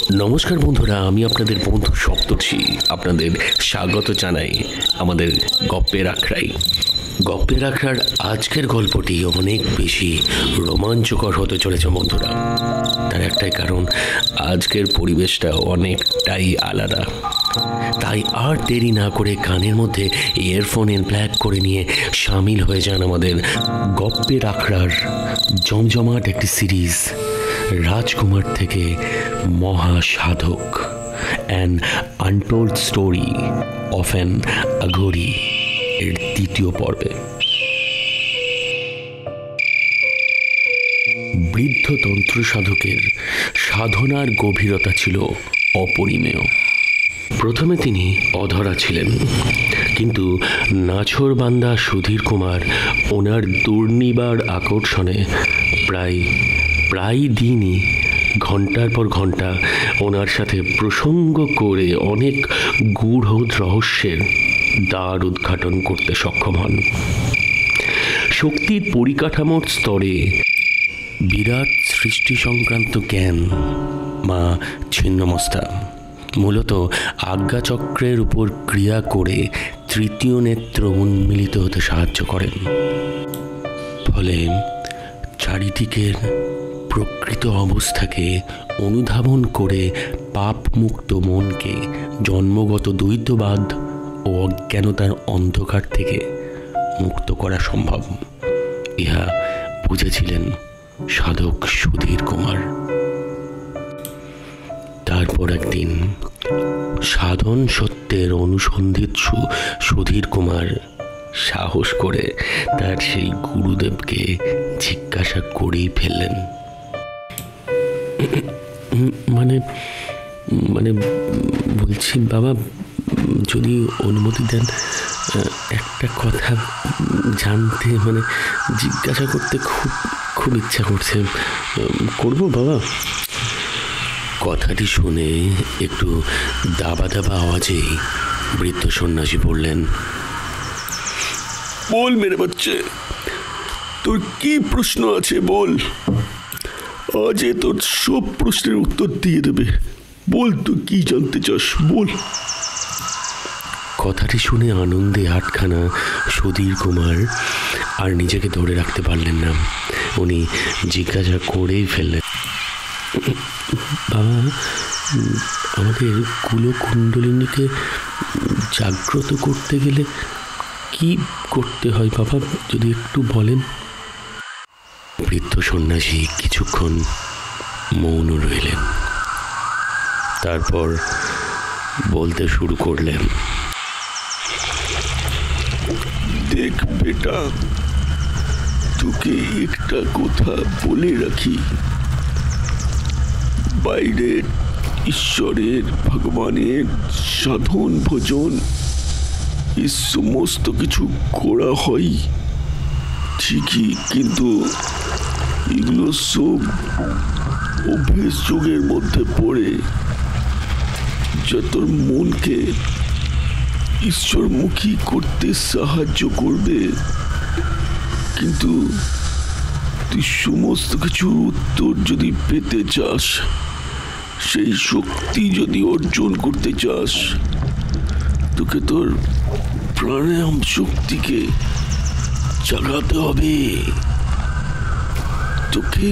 নমস্কার বন্ধুরা, আমি আপনাদের বন্ধু সপ্তর্ষি। আপনাদের স্বাগত জানাই আমাদের গপ্পের আখড়ায়। গপ্পের আখড়ার আজকের গল্পটি অনেক বেশি রোমাঞ্চকর হতে চলেছে বন্ধুরা। তার একটাই কারণ, আজকের পরিবেশটা অনেকটাই আলাদা। তাই আর দেরি না করে কানের মধ্যে ইয়ারফোন প্লাগ করে নিয়ে সামিল হয়ে যান আমাদের গপ্পের আখড়ার জমজমাট একটি সিরিজ, রাজকুমার থেকে মহাসাধক, an untold story of an Aghori এর দ্বিতীয় পর্বে। বৃদ্ধ তন্ত্র সাধকের সাধনার গভীরতা ছিল অপরিমেয়। প্রথমে তিনি অধরা ছিলেন, কিন্তু নাছোড়বান্দা সুধীর কুমার ওনার দুর্নিবার আকর্ষণে প্রায় দিনই ঘন্টার পর ঘন্টা ওনার সাথে প্রসঙ্গ করে অনেক গূঢ় রহস্যের দ্বার উদ্ঘাটন করতে সক্ষম হন। শক্তির পরিকাঠামোর স্তরে বিরাট সৃষ্টি সংক্রান্ত জ্ঞান মা ছিন্নমস্তা মূলত আজ্ঞাচক্রের উপর ক্রিয়া করে তৃতীয় নেত্র উন্মিলিত হতে সাহায্য করেন। ফলে চারিদিকের প্রকৃত অবস্থাকে অনুধাবন করে পাপমুক্ত মনকে জন্মগত দ্বৈতবাদ ও অজ্ঞানতার অন্ধকার থেকে মুক্ত করা সম্ভব, ইহা বুঝেছিলেন সাধক সুধীর কুমার। তারপর একদিন সাধন সত্যের অনুসন্ধিৎসু সুধীর কুমার সাহস করে তার সেই গুরুদেবকে জিজ্ঞাসা করেই ফেললেন, মানে বলছি বাবা, যদি অনুমতি দেন একটা কথা জানতে, জিজ্ঞাসা করতে খুব ইচ্ছা করছে, করবো বাবা? কথাটি শুনে একটু দাবা দাবা আওয়াজেই বৃদ্ধ সন্ন্যাসী বললেন, বল মেরে বাচ্চা, তোর কি প্রশ্ন আছে বল, আজ তোর সব প্রশ্নের উত্তর দিয়ে দেবে। বল, তুই কি জানতে চাস, বল। কথাটি শুনে আনন্দে আটখানা সুধীর কুমার আর নিজেকে ধরে রাখতে পারলেন না। উনি জিজ্ঞাসা করেই ফেললেন, বাবা, আমাদের কুলকুণ্ডলিনীকে জাগ্রত করতে গেলে কি করতে হয় বাবা, যদি একটু বলেন? বৃদ্ধ সন্ন্যাসী কিছুক্ষণ মৌন রইলেন, তারপর বলতে শুরু করলেন, দেখ বেটা, তোকে একটা কথা বলে রাখি, বাইরের ঈশ্বরের, ভগবানের সাধন ভজন এই সমস্ত কিছু করা হয় ঠিকই, কিন্তু এগুলো সব অভ্যেস যোগের মধ্যে পড়ে, যা তোর মনকে ঈশ্বরমুখী করতে সাহায্য করবে। কিন্তু তুই সমস্ত কিছুর উত্তর যদি পেতে চাস, সেই শক্তি যদি অর্জন করতে চাস, তোকে তোর প্রাণায়াম শক্তিকে জাগাতে হবে। তোকে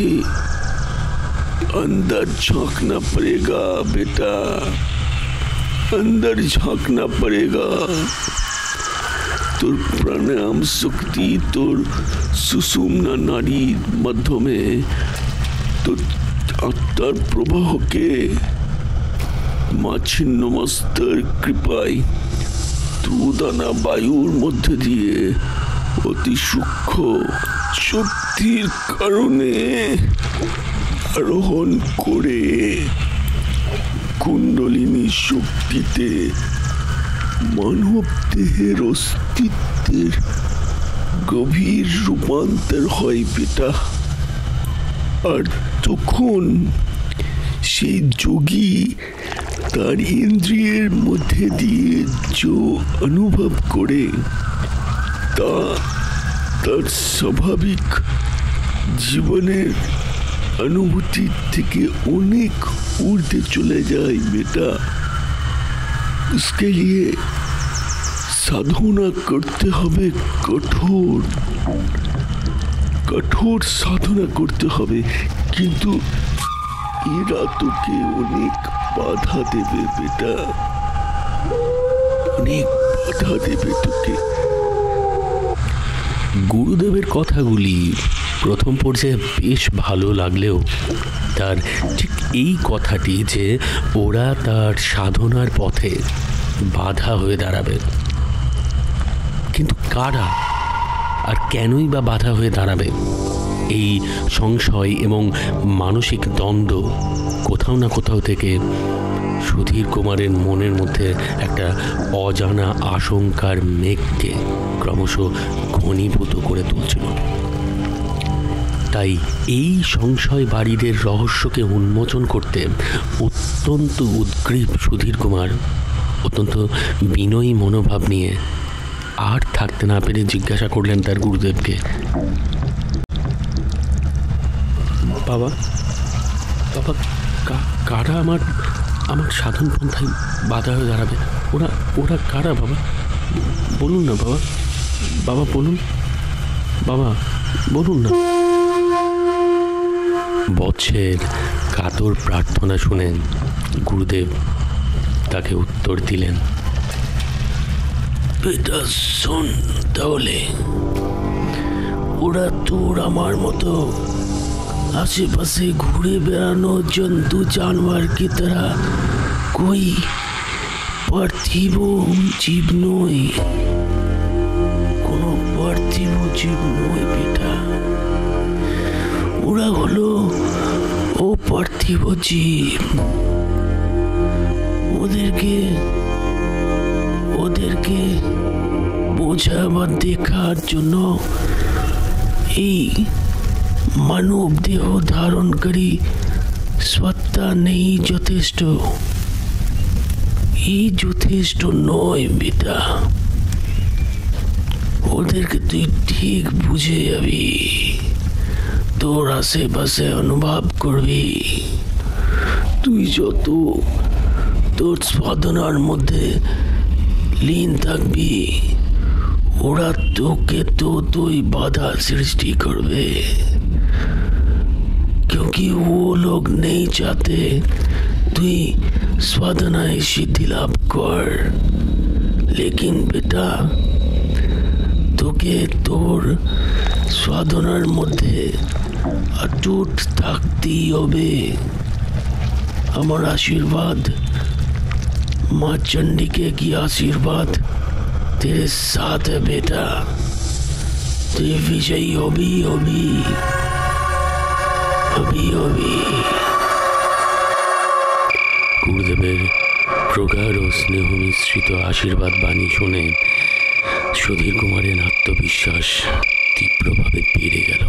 अंदर झांकना पड़ेगा बेटा, अंदर झांकना पड़ेगा। তোর প্রাণায়াম শক্তি তোর সুষুম্না নাড়ির মাধ্যমে তোর আত্মার প্রবাহকে মা ছিন্নমস্তার কৃপায় দুদানা বায়ুর মধ্যে দিয়ে অতি সূক্ষ্ম শক্তির কারণে আরোহণ করে কুণ্ডলিনী শক্তিতে মানব দেহের অস্তিত্বের গভীর রূপান্তর হয় বেটা। আর তখন সেই যোগী তার ইন্দ্রিয়ের মধ্যে দিয়ে যা অনুভব করে তা তার স্বাভাবিক জীবনের अनुभूति থেকে অনেক ऊर्ध्वे चले जाए बेटा। इसके लिए साधना करते हमें, कठोर कठोर साधना करते हमें, किंतु এরা তোকে অনেক বাধা দেবে বেটা, অনেক বাধা দেবে তোকে। গুরুদেবের কথাগুলি প্রথম পর্যায়ে বেশ ভালো লাগলেও তার ঠিক এই কথাটি যে ওরা তার সাধনার পথে বাধা হয়ে দাঁড়াবে, কিন্তু কারা আর কেনই বা বাধা হয়ে দাঁড়াবে, এই সংশয় এবং মানসিক দ্বন্দ্ব কোথাও না কোথাও থেকে সুধীর কুমারের মনের মধ্যে একটা অজানা আশঙ্কার মেঘকে ক্রমশ ঘনীভূত করে তুলছিল। তাই এই সংশয় বাড়িদের রহস্যকে উন্মোচন করতে অত্যন্ত উদ্গ্রীব সুধীর কুমার অত্যন্ত বিনয়ী মনোভাব নিয়ে আর থাকতে না পেরে জিজ্ঞাসা করলেন তার গুরুদেবকে, বাবা বাবা কারা আমার আমার সাধন পন্থায় বাধা হয়ে দাঁড়াবে? ওরা ওরা কারা বাবা? বলুন না বাবা, বাবা বলুন, বাবা বলুন না। বৎসের কাতর প্রার্থনা শুনে গুরুদেব তাকে উত্তর দিলেন, বেটা শোন তাহলে, ওরা তোর আমার মতো आशे-पाशे घूरे बेड़ानो जंतु जानवर की तरह कोई पार्थिव जीव नय, कोनो पार्थिव जीव नय बेटा। ওরা হলো অপার্থিব জীব। ওদেরকে বোঝা বা দেখার জন্য এই মানব দেহ ধারণকারী সত্তা নেই যথেষ্ট, এই যথেষ্ট নয় বেটা। ওদেরকে তুই ঠিক বুঝে যাবি, তোর আশেপাশে অনুভব করবি। তুই যত তোর সাধনার মধ্যে লীন থাকবি, ওরা তোকে তুই बाधा सृष्टि करवे, क्योंकि वो लोग नहीं चाहते तुई साधनाएं सिद्धि लाभ कर। लेकिन बेटा তোকে তোর সাধনার মধ্যে অটুট থাকতেই হবে। আমার आशीर्वाद, माँ चंडिके की आशीर्वाद तेरे साथ है बेटा। तू विजयी होबी होबी होबी होबी। গুরুদেবের প্রগাঢ় ও স্নেহ মিশ্রিত আশীর্বাদ বাণী শুনে সুধীর কুমারের আত্মবিশ্বাস তীব্রভাবে বেড়ে গেল।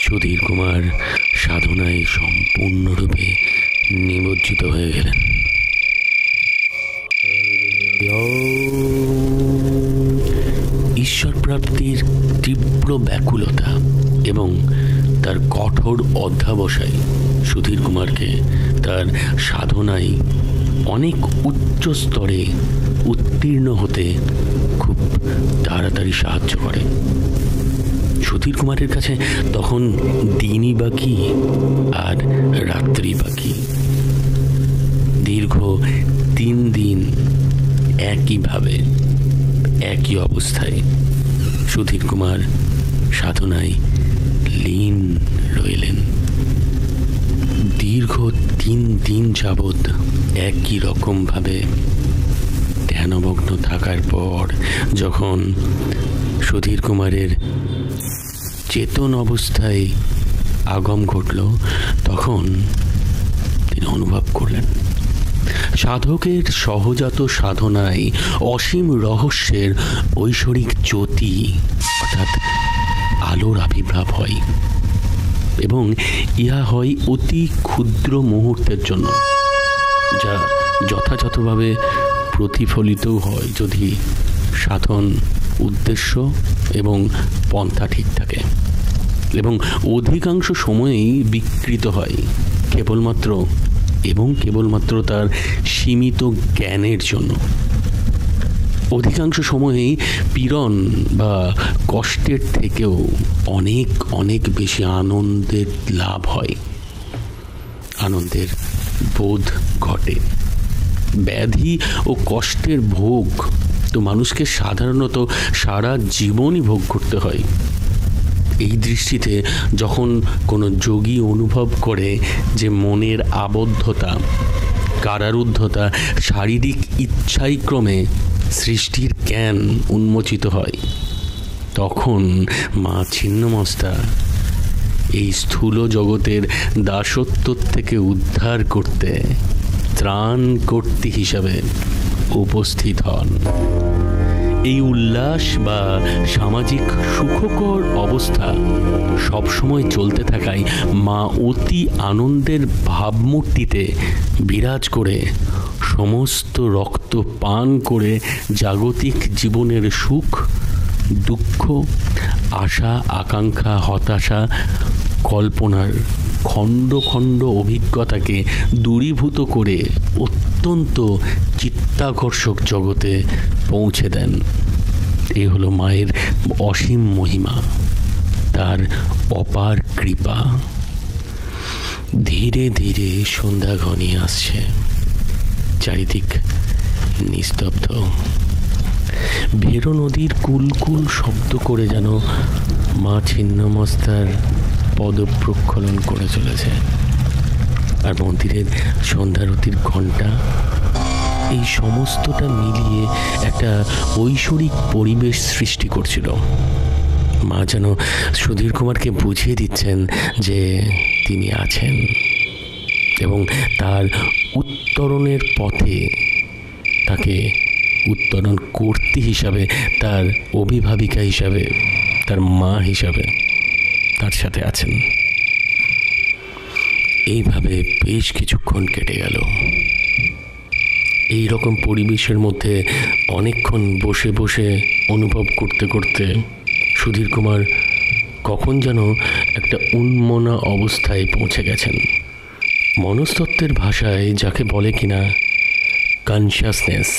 সুধীর কুমার সাধনায় সম্পূর্ণরূপে নিমজ্জিত হয়ে গেলেন। ঈশ্বর প্রাপ্তির তীব্র ব্যাকুলতা এবং তার কঠোর অধ্যাবসায় সুধীর কুমারকে তার সাধনায় অনেক উচ্চ স্তরে উত্তীর্ণ হতে খুব তাড়াতাড়ি সাহায্য করে। সুধীর কুমারের কাছে তখন দিনই বাকি আর রাত্রি বাকি। দীর্ঘ 3 দিন একইভাবে একই অবস্থায় সুধীর কুমার সাধনায় লীন রইলেন। দীর্ঘ 3 দিন যাবৎ একই রকমভাবে ধ্যানমগ্ন থাকার পর যখন সুধীর কুমারের চেতন অবস্থায় আগম ঘটল, তখন তিনি অনুভব করলেন সাধকের সহজাত সাধনায় অসীম রহস্যের ঐশ্বরিক জ্যোতি অর্থাৎ আলোর আবির্ভাব হয় এবং ইহা হয় অতি ক্ষুদ্র মুহূর্তের জন্য, যা যথাযথভাবে প্রতিফলিতও হয় যদি সাধন উদ্দেশ্য এবং পন্থা ঠিক থাকে। এবং অধিকাংশ সময়েই বিকৃত হয় কেবলমাত্র তার সীমিত জ্ঞানের জন্য। অধিকাংশ সময়েই পীড়ন বা কষ্টের থেকেও অনেক অনেক বেশি আনন্দের লাভ হয়, আনন্দের বোধ ঘটে। ব্যাধি ও কষ্টের ভোগ তো মানুষকে সাধারণত সারা জীবনই ভোগ করতে হয়। এই দৃষ্টিতে যখন কোনো যোগী অনুভব করে যে মনের আবদ্ধতা, কারারুদ্ধতা শারীরিক ইচ্ছাই ক্রমে সৃষ্টির জ্ঞান উন্মোচিত হয়, তখন মা ছিন্নমস্তা এই স্থূল জগতের দাসত্ব থেকে উদ্ধার করতে ত্রাণকর্ত্রী হিসাবে উপস্থিত হন। এই উল্লাস বা সামাজিক সুখকর অবস্থা সবসময় চলতে থাকায় মা অতি আনন্দের ভাবমূর্তিতে বিরাজ করে সমস্ত রক্ত পান করে জাগতিক জীবনের সুখ, দুঃখ, আশা, আকাঙ্ক্ষা, হতাশা, কল্পনার খণ্ড খণ্ড অভিজ্ঞতাকে দূরীভূত করে অত্যন্ত চিত্তাকর্ষক জগতে পৌঁছে দেন। এ হলো মায়ের অসীম মহিমা, তার অপার কৃপা। ধীরে ধীরে সন্ধ্যা ঘনিয়ে আসছে, চারিদিক নিস্তব্ধ। ভেরো নদীর কুলকুল শব্দ করে যেন মা ছিন্নমস্তার পদপ্রক্ষালন করে চলেছে, আর মন্দিরের সন্ধ্যারতির ঘণ্টা, এই সমস্তটা মিলিয়ে একটা ঐশ্বরিক পরিবেশ সৃষ্টি করছিল। মা যেন সুধীর কুমারকে বুঝিয়ে দিচ্ছেন যে তিনি আছেন এবং তার উত্তরণের পথে তাকে উত্তরণ কর্ত্রী হিসাবে, তার অভিভাবিকা হিসাবে, তার মা হিসাবে তার সাথে আছেন। এইভাবে বেশ কিছুক্ষণ কেটে গেল। এই রকম পরিবেশের মধ্যে অনেকক্ষণ বসে বসে অনুভব করতে করতে সুধীর কুমার কখন যেন একটা উন্মনা অবস্থায় পৌঁছে গেছেন। মনস্তত্ত্বের ভাষায় যাকে বলে কিনা কনশাসনেস।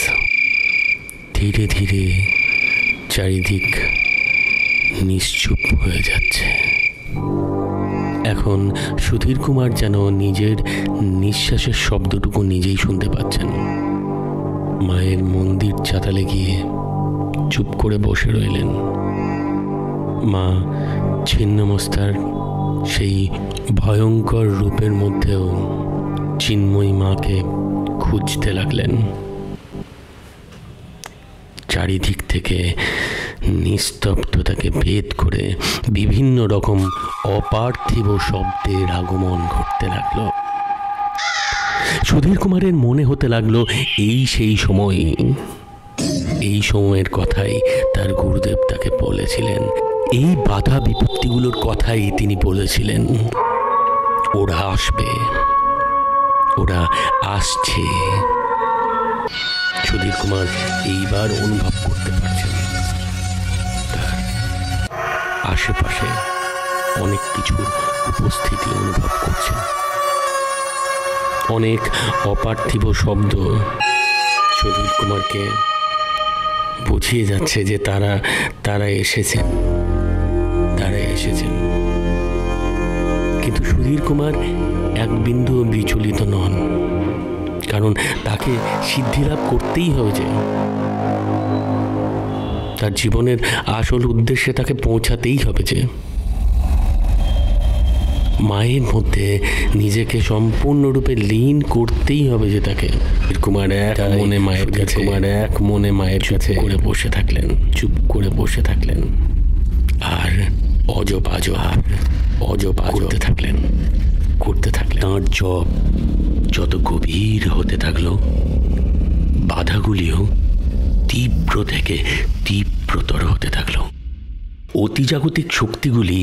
ধীরে ধীরে চারিদিক নিশ্চুপ হয়ে যাচ্ছে। এখন সুধীর কুমার যেন নিজের নিঃশ্বাসের শব্দটুকু নিজেই শুনতে পাচ্ছেন। মায়ের মন্দির চাতালে গিয়ে চুপ করে বসে রইলেন। মা ছিন্নমস্তার সেই ভয়ঙ্কর রূপের মধ্যেও চিন্ময়ী মাকে খুঁজতে লাগলেন। চারিদিক থেকে নিস্তব্ধতাকে ভেদ করে বিভিন্ন রকম অপার্থিব শব্দের আগমন ঘটতে লাগলো। সুধীর কুমারের মনে হতে লাগলো এই সেই সময়, এই সময়ের কথাই তার গুরুদেব তাকে বলেছিলেন, এই বাধা বিপত্তিগুলোর কথাই তিনি বলেছিলেন। ওরা আসবে, ওরা আসছে। সুধীর কুমার এইবার অনুভব করতে পারছেন তার আশেপাশে অনেক কিছুর উপস্থিতি অনুভব করছেন। অনেক অপার্থিব শব্দ সুধীর কুমারকে বুঝিয়ে যাচ্ছে যে তারা এসেছেন। কিন্তু সুধীর কুমার এক বিন্দু বিচলিত নন, কারণ তাকে সিদ্ধিলাভ করতেই হবে। যে তার জীবনের আসল উদ্দেশ্যে তাকে পৌঁছাতেই হবে, যে মায়ের মধ্যে নিজেকে সম্পূর্ণরূপে লীন করতেই হবে, যে তাকে। কুমার এক মনে মায়ের কাছে করে বসে থাকলেন, চুপ করে বসে থাকলেন, আর অজব করতে থাকলেন। তাঁর জপ যত গভীর হতে থাকলো, বাধাগুলিও তীব্র থেকে তীব্রতর হতে থাকলো। অতিজাগতিক শক্তিগুলি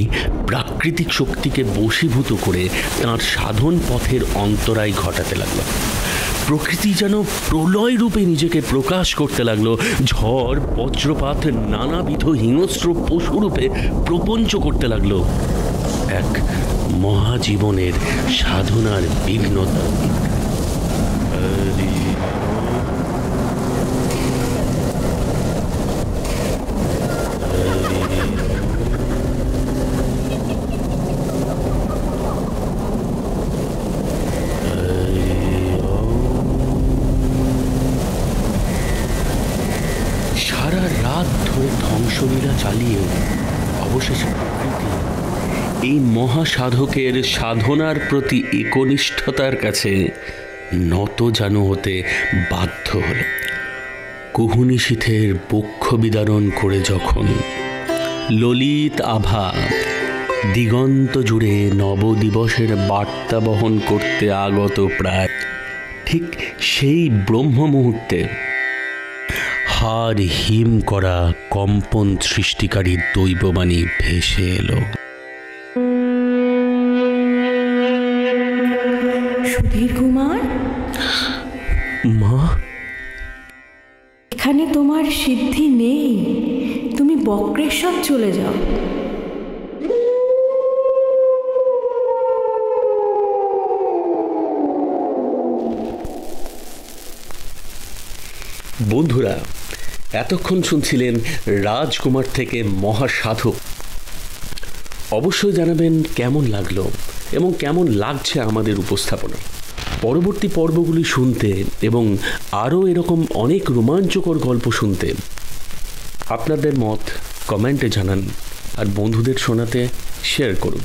প্রাকৃতিক শক্তিকে বশীভূত করে তাঁর সাধন পথের অন্তরায় ঘটাতে লাগলো। প্রকৃতি যেন প্রলয় রূপে নিজেকে প্রকাশ করতে লাগলো। ঝড়, বজ্রপাত, নানাবিধ হিংস্র পশুরূপে প্রপঞ্চ করতে লাগলো। এক মহাজীবনের সাধনার বিঘ্নতা। সারা রাত ধরে ধ্বংসলীলা চালিয়েও অবশেষে প্রকৃতি এই মহাসাধকের সাধনার প্রতি একনিষ্ঠতার কাছে নত জানু হতে বাধ্য হল। কুহুনিশীথের বক্ষ বিদারণ করে যখন ললিত আভা দিগন্ত জুড়ে নবদিবসের বার্তা বহন করতে আগত প্রায় ঠিক সেই ব্রহ্ম মুহূর্তে হাড় হিম করা কম্পন সৃষ্টিকারী দৈববাণী ভেসে এলো। সুধীর কুমার, মা, এখানে তোমার সিদ্ধি নেই, তুমি বক্রেশ্বর চলে যাও। বন্ধুরা, এতক্ষণ শুনছিলেন রাজকুমার থেকে মহাসাধক। অবশ্যই জানাবেন কেমন লাগলো এবং কেমন লাগছে আমাদের উপস্থাপনা। পরবর্তী পর্বগুলি শুনতে এবং আরও এরকম অনেক রোমাঞ্চকর গল্প শুনতে আপনাদের মত কমেন্টে জানান আর বন্ধুদের শোনাতে শেয়ার করুন।